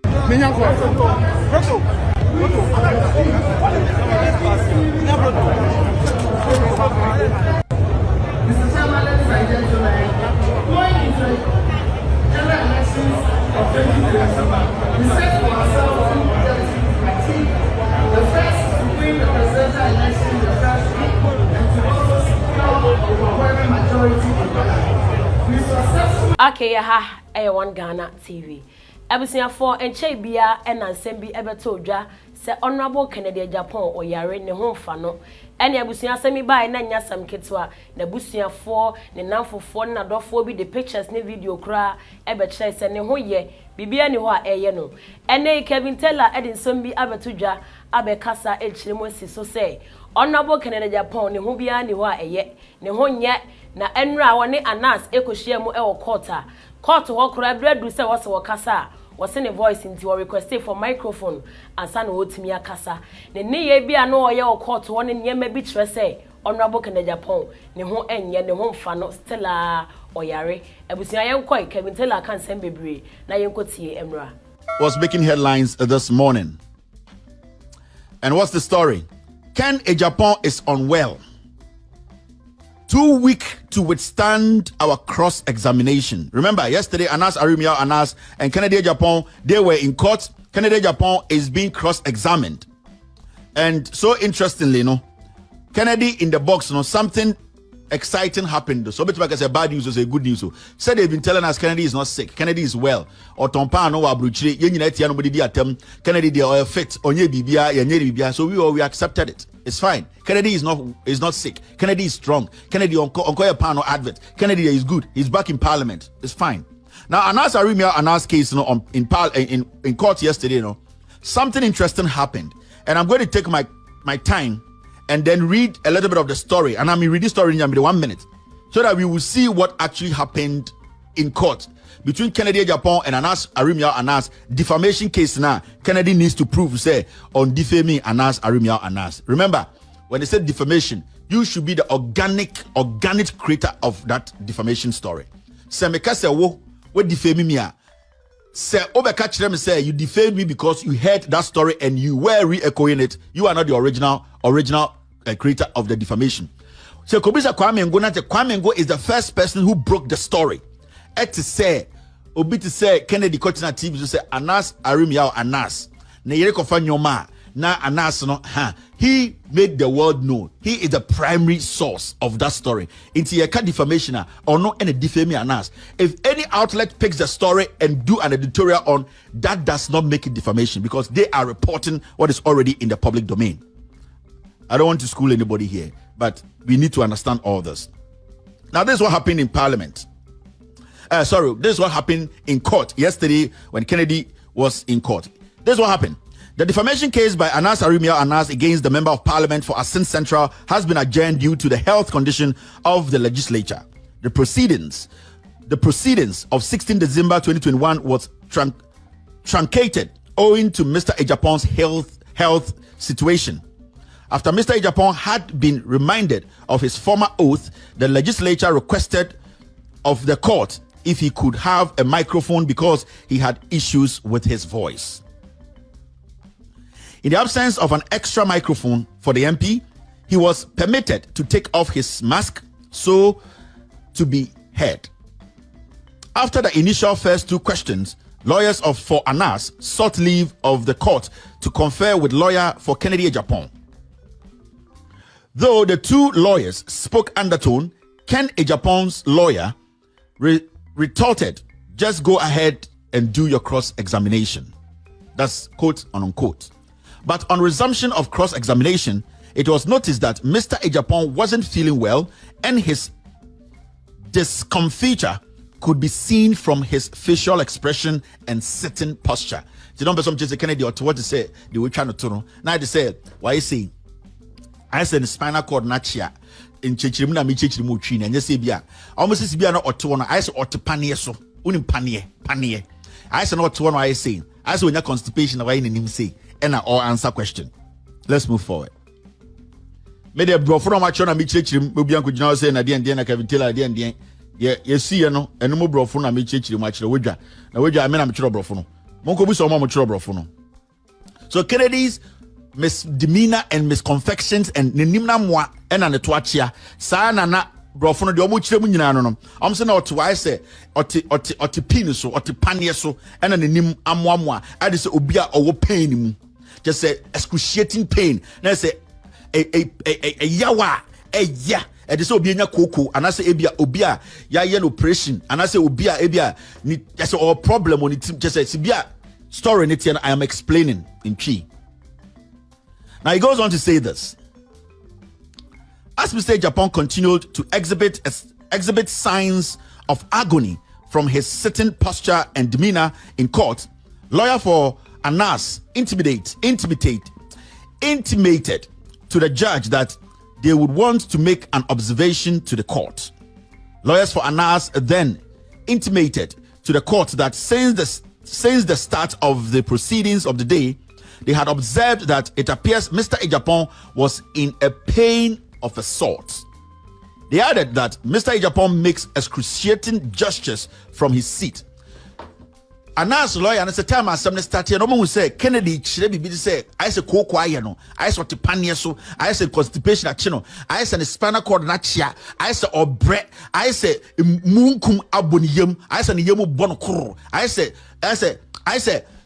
Mr. Chairman, ladies and gentlemen, going into general elections of 2027, we set for ourselves two objectives to achieve. The first, to win the presidential election in the first week, and to also secure a overwhelming majority in Ghana. We successfully. Okay, one Ghana TV. Abusia for enche bia ena nsem bi ebeto odwa se honorable Kennedy Agyapong oyare ne ho fa no ene abusia asemi bai na nya sam ketwa na abusia for ne namfofo na dofo bi the pictures ne video kra ebe kire se ne ho ye bibia ne ho a eye no ene Kevin Taylor edin nsem bi abeto dwa abekasa ekire mo si so se honorable Kennedy Agyapong ne ho bia ne ho a eye ne ho nye na enra woni anas ekohia mu e wo court ho kra bredu se wo se wo kasa was in a voice into a request for microphone and son wotimi akasa ne ye bia no oye o court one ne me bi kire say honorable Kennedy Agyapong ne ho enye ne ho mfa no stella oyare abusia yenkoi Kevin Taylor kan sem bebre na yenkotie emra was making headlines this morning. And what's the story? Ken Agyapong is unwell, too weak to withstand our cross-examination. Remember, yesterday, Anas Arimia Anas and Kennedy Agyapong, they were in court. Kennedy Agyapong is being cross-examined. And so interestingly, Kennedy in the box, something exciting happened. So I say bad news or good news. Said they've been telling us Kennedy is not sick. Kennedy is well. Or Tompa no abruchiri. Kennedy they are fit. So we accepted it. It's fine. Kennedy is not sick. Kennedy is strong. Kennedy on panel advert. Kennedy is good. He's back in parliament. It's fine. Now Anas Arimia Anas case in court yesterday, something interesting happened. And I'm going to take my time and then read a little bit of the story. And I'm read this story in 1 minute so that we will see what actually happened in court between Kennedy Agyapong and Anas Arimia Anas defamation case. Now Kennedy needs to prove say on defaming Anas Arimia Anas. Remember, when they said defamation, you should be the organic creator of that defamation story. Say me say wo defame me a say obeka kire me say you defamed me because you heard that story and you were re-echoing it. You are not the original creator of the defamation. So Kobisa Kwame Ngo is the first person who broke the story. To say Kennedy Kotina TV to say Anas Arimia Anas na yere kofa nyoma na Anas no he made the world know he is the primary source of that story. Into your defamation or no any defame Anas. If any outlet picks the story and do an editorial on that, does not make it defamation because they are reporting what is already in the public domain. I don't want to school anybody here, but we need to understand all this. Now, this is what happened in Parliament. This is what happened in court yesterday when Kennedy was in court. This is what happened. The defamation case by Anas Arimia Anas against the Member of Parliament for Asin Central has been adjourned due to the health condition of the legislature. The proceedings of 16 December 2021 was truncated owing to Mr. Agyapong's health situation. After Mr. Agyapong had been reminded of his former oath, the legislature requested of the court if he could have a microphone because he had issues with his voice. In the absence of an extra microphone for the MP, he was permitted to take off his mask so to be heard. After the initial first two questions, lawyers for Anas sought leave of the court to confer with lawyer for Kennedy Agyapong. Though the two lawyers spoke undertone, Ken Agyapong's lawyer retorted, "Just go ahead and do your cross-examination." That's quote and unquote. But on resumption of cross-examination, it was noticed that Mr. Agyapong wasn't feeling well and his discomfiture could be seen from his facial expression and sitting posture. You don't some just Kennedy or to what to say, they were trying to turn. Now they say, why you say? I said the spinal cord nachia in Chichimu na mi Chichimu tree and you say bia. Almost is bia no otono. I say otopanie so. Unim panie. I say not one I say. I say when your constipation why in him say and all answer question. Let's move forward. Me de bro from ma chona mi Chichimu obi an kujina say na den na Kevin Taylor den. You see no eno mo bro from na mi Chichimu ma chiro wedwa. Na wedwa me na me chiro bro from. Monko bu so mo chro brofo no. So Kennedy's misdemeanor and misconfections and nenim na moa and an etoachia sa na brofo no de omo chire mu nyina no am se na oto I say oti pin so oti panie so and an nenim amoamoa ade se obi a owo pain mu just say excruciating pain na say a yawa ya ade se obi anya koko anase ebia obi a ya ye operation anase obi a ebia ni just or problem on it just say sibia story in it and I am explaining in Chi. Now he goes on to say this. As Mr. Agyapong continued to exhibit signs of agony from his sitting posture and demeanor in court, lawyer for Anas intimated to the judge that they would want to make an observation to the court. Lawyers for Anas then intimated to the court that since the start of the proceedings of the day, they had observed that it appears Mr. Agyapong was in a pain of a sort. They added that Mr. Agyapong makes excruciating gestures from his seat. Anas lawyer and time as some started no one say Kennedy chire bibi say I say ko kwaye no I say otipanie so I say constipation achi no I say spinal cord na chia I say obre I say munkum aboniyam I say ne yam bon kro I say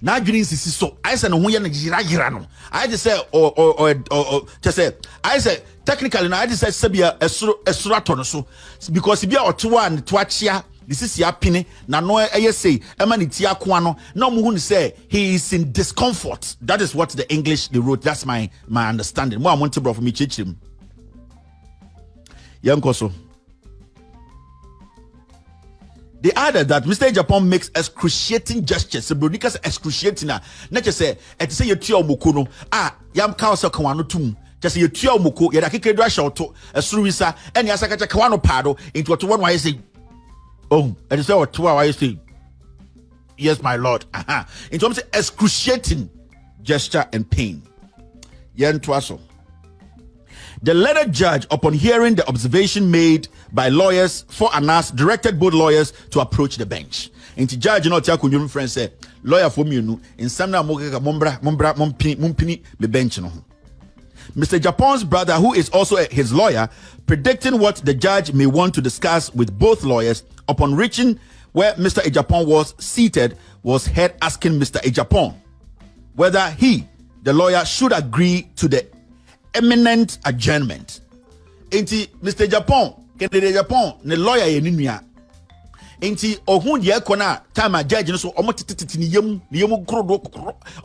na adwini sisi so I say no ho ye na gira no I just say or just say I say technically no I just say sabia esuro ato so because bia otowa and toachia this is yapine na no say emaniti akwa no na mo hu say he is in discomfort. That is what the English they wrote. That's my understanding. Mo amonte bro for me chichim yankoso. They added that Mr. Agyapong makes excruciating gestures. So Bronikas excruciating na just say et say you tua omoko no yam ka so kan wano tum just say you tua omoko ya da kekedwa shawto esuruwisa ene asaka cha kan wano pado into what one why say oh and say what why you say yes my lord in terms of excruciating gesture and pain. The letter judge, upon hearing the observation made by lawyers for Anas, directed both lawyers to approach the bench. And the judge, you know, tell your friend say, lawyer for me, you know, in some mumpini the bench. Mr. Agyapong's brother, who is also his lawyer, predicting what the judge may want to discuss with both lawyers, upon reaching where Mr. Agyapong was seated, was heard asking Mr. Agyapong whether he, the lawyer, should agree to the eminent adjournment. Enti Mr. Agyapong, Kennedy Agyapong, ne lawyer ye nua. Enti ohun de ekona time a judge no so omo tititi ni yemu krodo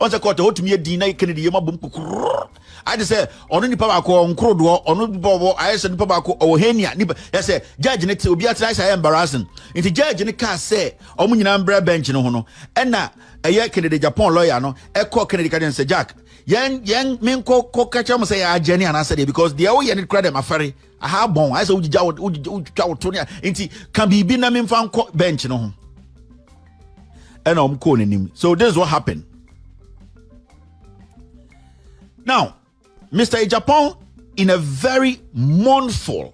on se court hotumi edi na Kennedy yemu bom kokro. I just say onu nipa ba ko nkrodo onu bobo I say nipa ba ko ohenia nipa ya say judge ne ti obi atra say embarrassing. Enti judge ne ka say omo nyina mbra bench no ho no. Ena eye Kennedy Agyapong lawyer no e call Kennedy ka say Jack yen men ko catch am say ageni anasa dey because they all yen it credit afare aha bon I say ujja to ne enti can be na men fan bench no ho and ko nenim. So this is what happened. Now Mr. Agyapong, in a very mournful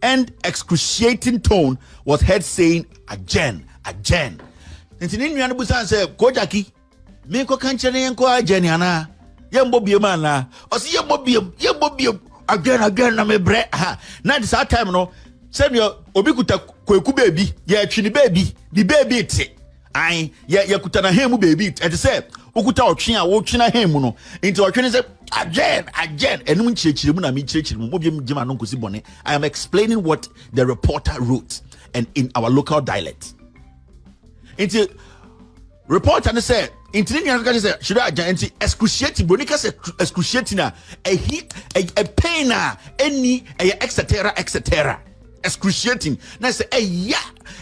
and excruciating tone, was heard saying again. Enti ni nua no busan say ko Jackie me ko kanche ne ko ageni ana yembo biem ana o se yembo biem again na me bre na this time no say me obi kuta kweku baby ye atwi ni baby the baby te ai ye kuta na hemu baby et say ukuta otwe a wo twe na hemu no nti otwe ne say again enum nchirechire mu na me chirechire mu biem gima no nkosi bone. I am explaining what the reporter wrote and in our local dialect. Nti reporter ne say intini nyanka say should I anti excruciating bronika say excruciating a heat a pain any etc excruciating na say yeah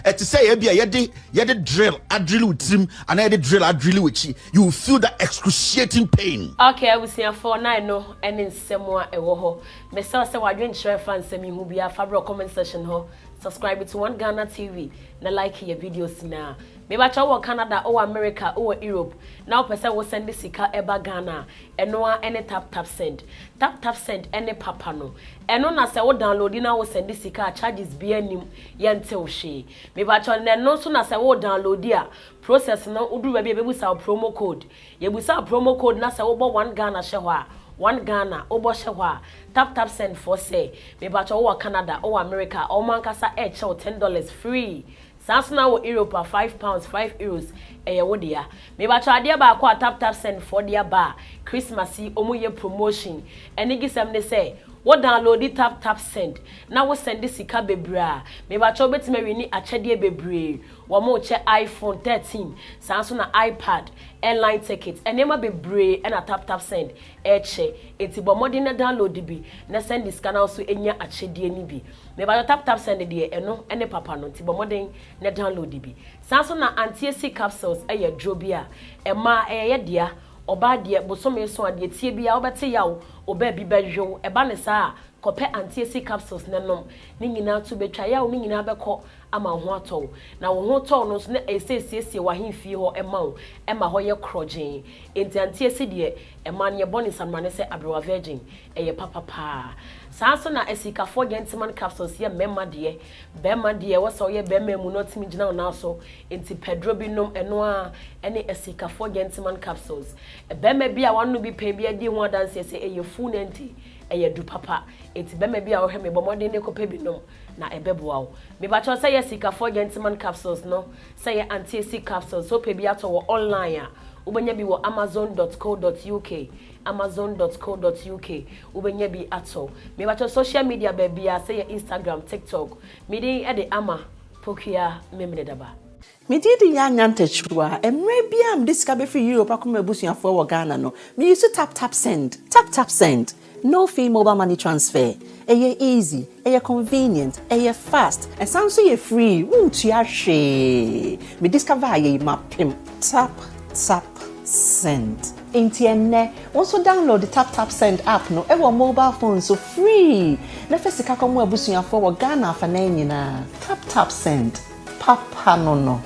et say e bia ye de drill utrim and ye de drill uchi you will feel that excruciating pain. Okay, I will see for 9 no and in semwa ewo ho me say wadwen share fan semi hu bia favorite comment section ho subscribe to One Ghana TV na like your videos na Me ba cha wo Canada or America or Europe now person wo send sika eba Ghana eno a any tap send any papa no eno na se wo download na wo send sika charges bi anim yente wo hwe me ba cha no so na se wo download a process no udu ba bi ebusa promo code yebusa promo code na se wo bo 1 Ghana hwe ho a 1 Ghana obo hwe ho a tap send for say me ba cha wo Canada or America o man kasa e che $10 free. Sansuna wo Europe £5 €5 eye wo dia me ba cha ade ba kwa tap send for dia ba Christmas yi omo ye promotion eni gisem ne say wo download it tap send na wo send sika bebra me ba cha obetima wi ni achede bebre wo mo che iPhone 13 Sansuna iPad airline ticket enema bebre na tap send eche enti bo modern na download bi na send this kana so enya achede ni bi me ba tap send de eno ene papa no enti bo modern na download bi Sansuna anti-AC capsules eye drobia ema eye dia oba de bosome so ade tie bia obete yawo oba bi behwo eba ne sa kope anti-AC capsules nenom ni nyina to betwa yawo ni nyina beko ama ho atọ na wo ho tọ no so na esiesie wa hemfie ho ema ho ye krogen enti anti-AC de ema ne boni samane se abrewa virgin eye papa Sanso na esikafo gentleman capsules ye memma de wo so ye bemma mu no timi gina na so enti pedro bi nom eno a ene esikafo gentleman capsules bemma bi a wanu bi pe bi adi ho adanse se eye fu nenti eye du papa enti bemma bi a wo hwe me bomode ne ko pe bi nom na ebeboa wo me ba cho say esikafo gentleman capsules no say anti-AC capsules so pe bi ato wo online a ubenya bi wo amazon.co.uk ubenya bi ato me ba social media baby a say Instagram TikTok me dey e de ama pokia memne daba me did ya nyantachwa emre bia am this ka be free Europe akoma abusuafo wo Ghana no me use tap send no fee mobile money transfer eye easy eye convenient eye fast and sound so ye free won't ya hwe me discover ye mapim tap send Intienne also download the tap send app no ewo mobile phone so free na fesika komo abusuafo wo Ghana fa na nyina tap send papa no